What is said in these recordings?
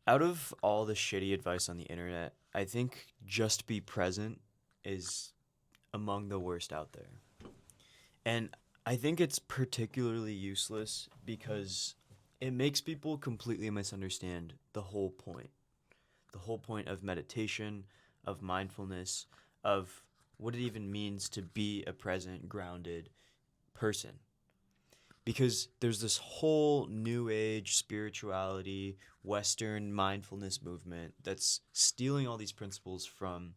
Out of all the shitty advice on the internet, I think just be present is among the worst out there. And I think it's particularly useless because it makes people completely misunderstand the whole point. The whole point of meditation, of mindfulness, of what it even means to be a present, grounded person. Because there's this whole new age spirituality, Western mindfulness movement that's stealing all these principles from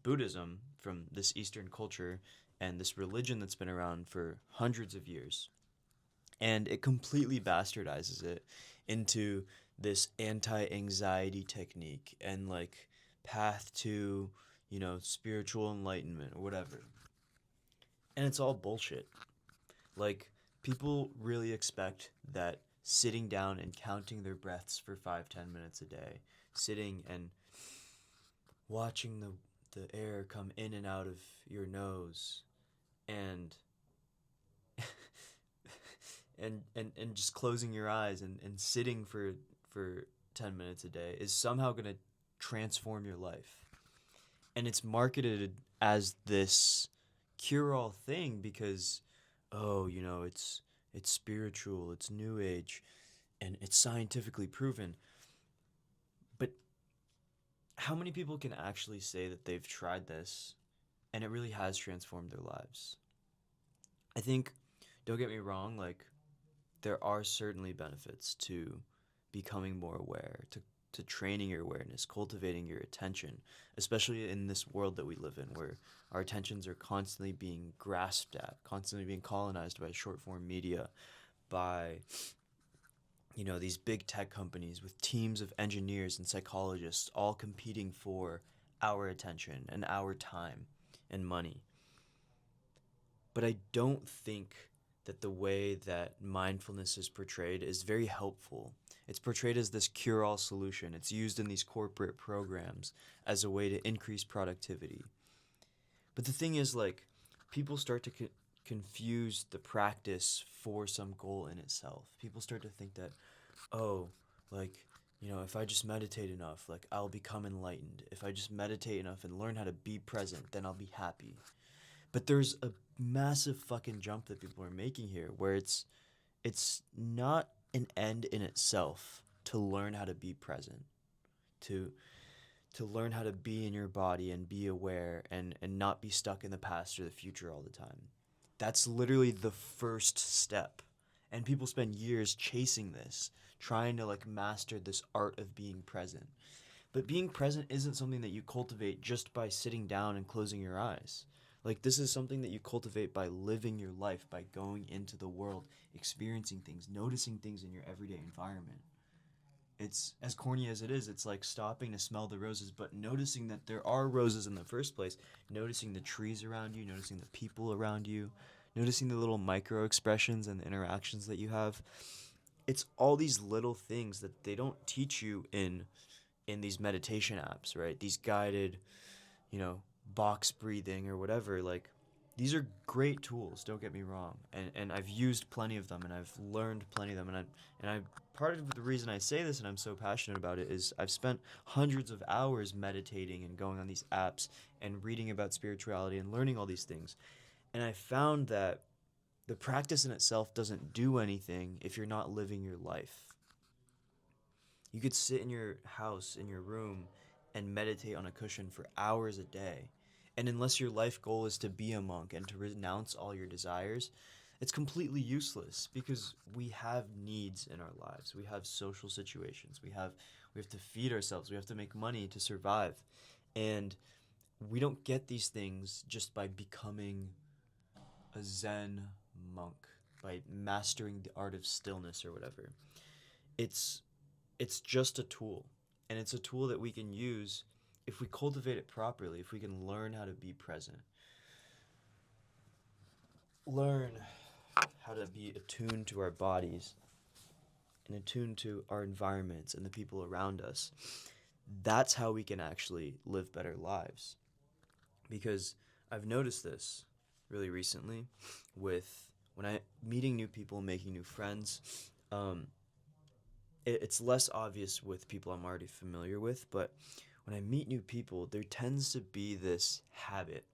Buddhism, from this Eastern culture, and this religion that's been around for hundreds of years. And it completely bastardizes it into this anti anxiety technique and like path to, spiritual enlightenment or whatever. And it's all bullshit. Like, people really expect that sitting down and counting their breaths for 5-10 minutes a day, sitting and watching the air come in and out of your nose, and and just closing your eyes and sitting for 10 minutes a day is somehow going to transform your life. And it's marketed as this cure-all thing because oh, it's spiritual, it's new age, and it's scientifically proven. But how many people can actually say that they've tried this and it really has transformed their lives? I think, don't get me wrong, like there are certainly benefits to becoming more aware, to training your awareness, cultivating your attention, especially in this world that we live in where our attentions are constantly being grasped at, constantly being colonized by short form media, by these big tech companies with teams of engineers and psychologists all competing for our attention and our time and money. But I don't think that the way that mindfulness is portrayed is very helpful. It's portrayed as this cure all solution. It's used in these corporate programs as a way to increase productivity. But the thing is, like, people start to confuse the practice for some goal in itself. People start to think that, oh, like, if I just meditate enough, like, I'll become enlightened. If I just meditate enough and learn how to be present, then I'll be happy. But there's a massive fucking jump that people are making here where it's not an end in itself to learn how to be present, to to learn how to be in your body and be aware and not be stuck in the past or the future all the time. That's literally the first step. And people spend years chasing this, trying to like master this art of being present. But being present isn't something that you cultivate just by sitting down and closing your eyes. Like, this is something that you cultivate by living your life, by going into the world, experiencing things, noticing things in your everyday environment. It's as corny as it is, it's like stopping to smell the roses, but noticing that there are roses in the first place, noticing the trees around you, noticing the people around you, noticing the little micro expressions and the interactions that you have. It's all these little things that they don't teach you in these meditation apps, right? These guided, you know, box breathing or whatever. Like, these are great tools, don't get me wrong. And I've used plenty of them and I've learned plenty of them. And I part of the reason I say this and I'm so passionate about it is I've spent hundreds of hours meditating and going on these apps and reading about spirituality and learning all these things. And I found that the practice in itself doesn't do anything if you're not living your life. You could sit in your house, in your room, and meditate on a cushion for hours a day. And unless your life goal is to be a monk and to renounce all your desires, it's completely useless because we have needs in our lives. We have social situations. We have to feed ourselves. We have to make money to survive. And we don't get these things just by becoming a Zen monk, by mastering the art of stillness or whatever. It's it's just a tool, and it's a tool that we can use if we cultivate it properly, if we can learn how to be present, learn how to be attuned to our bodies and attuned to our environments and the people around us. That's how we can actually live better lives. Because I've noticed this really recently with when I meeting new people, making new friends. Um, it's less obvious with people I'm already familiar with, but when I meet new people, there tends to be this habit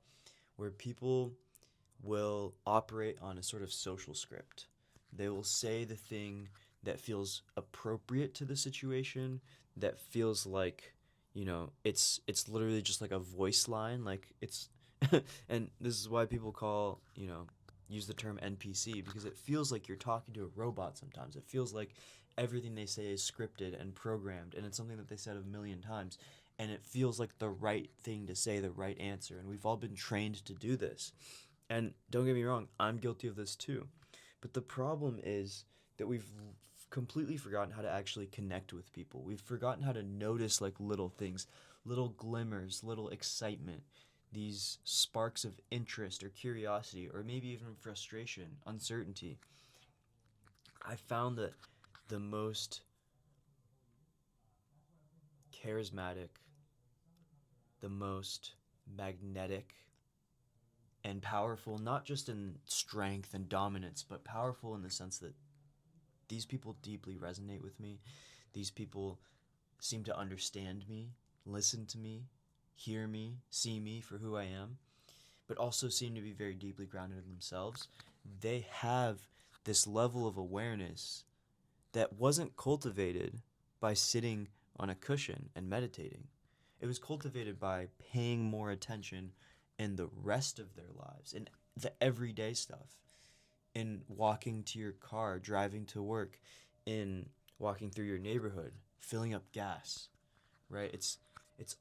where people will operate on a sort of social script. They will say the thing that feels appropriate to the situation, that feels like, it's literally just like a voice line, like it's and this is why people use the term NPC, because it feels like you're talking to a robot sometimes. It feels like everything they say is scripted and programmed, and it's something that they said a million times, and it feels like the right thing to say, the right answer, and we've all been trained to do this. And don't get me wrong, I'm guilty of this too. But the problem is that we've completely forgotten how to actually connect with people. We've forgotten how to notice like little things, little glimmers, little excitement, these sparks of interest or curiosity, or maybe even frustration, uncertainty. I found that the most charismatic, the most magnetic, and powerful, not just in strength and dominance, but powerful in the sense that these people deeply resonate with me. These people seem to understand me, listen to me, hear me, see me for who I am, but also seem to be very deeply grounded in themselves. They have this level of awareness that wasn't cultivated by sitting on a cushion and meditating. It was cultivated by paying more attention in the rest of their lives, in the everyday stuff, in walking to your car, driving to work, in walking through your neighborhood, filling up gas, right? It's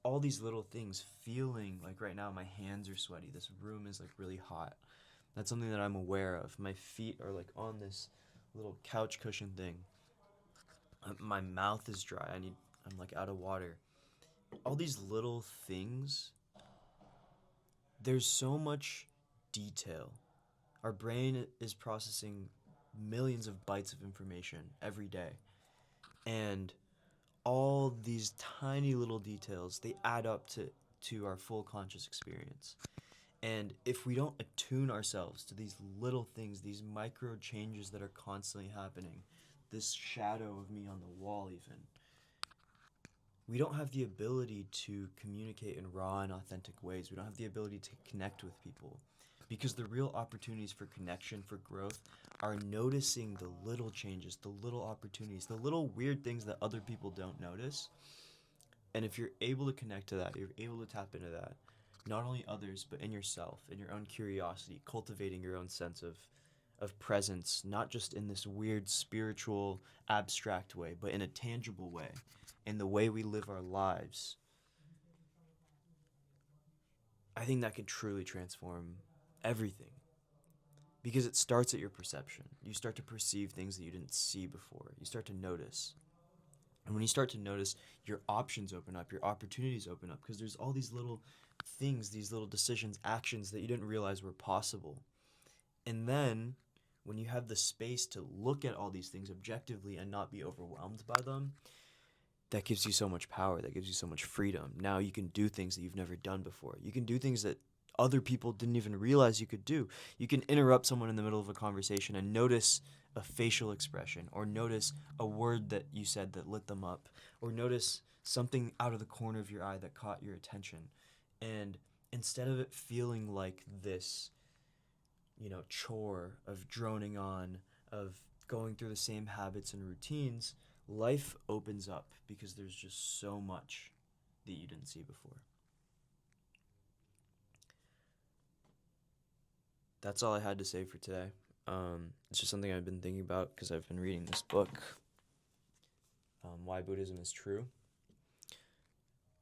all these little things, feeling like right now my hands are sweaty. This room is like really hot. That's something that I'm aware of. My feet are like on this little couch cushion thing. My mouth is dry. I'm like out of water. All these little things, there's so much detail. Our brain is processing millions of bytes of information every day. And all these tiny little details, they add up to our full conscious experience. And if we don't attune ourselves to these little things, these micro changes that are constantly happening, this shadow of me on the wall even, we don't have the ability to communicate in raw and authentic ways. We don't have the ability to connect with people. Because the real opportunities for connection, for growth, are noticing the little changes, the little opportunities, the little weird things that other people don't notice. And if you're able to connect to that, you're able to tap into that, not only others, but in yourself, in your own curiosity, cultivating your own sense of presence, not just in this weird spiritual, abstract way, but in a tangible way, in the way we live our lives. I think that can truly transform everything. Because it starts at your perception. You start to perceive things that you didn't see before. You start to notice. And when you start to notice, your options open up, your opportunities open up, because there's all these little things, these little decisions, actions that you didn't realize were possible. And then, when you have the space to look at all these things objectively and not be overwhelmed by them, that gives you so much power, that gives you so much freedom. Now you can do things that you've never done before. You can do things that other people didn't even realize you could do. You can interrupt someone in the middle of a conversation and notice a facial expression, or notice a word that you said that lit them up, or notice something out of the corner of your eye that caught your attention. And instead of it feeling like this, chore of droning on, of going through the same habits and routines, life opens up because there's just so much that you didn't see before. That's all I had to say for today. It's just something I've been thinking about because I've been reading this book, Why Buddhism is True.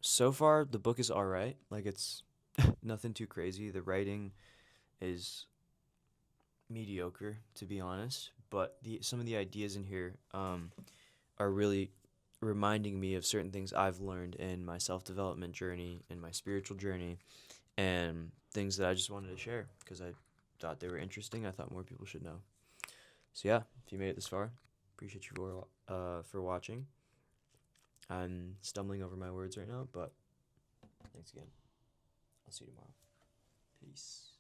So far, the book is alright. Like, it's nothing too crazy. The writing is mediocre, to be honest, but some of the ideas in here are really reminding me of certain things I've learned in my self-development journey, in my spiritual journey, and things that I just wanted to share because I thought they were interesting. I thought more people should know. So yeah, if you made it this far, appreciate you for watching. I'm stumbling over my words right now, but thanks again. I'll see you tomorrow. Peace.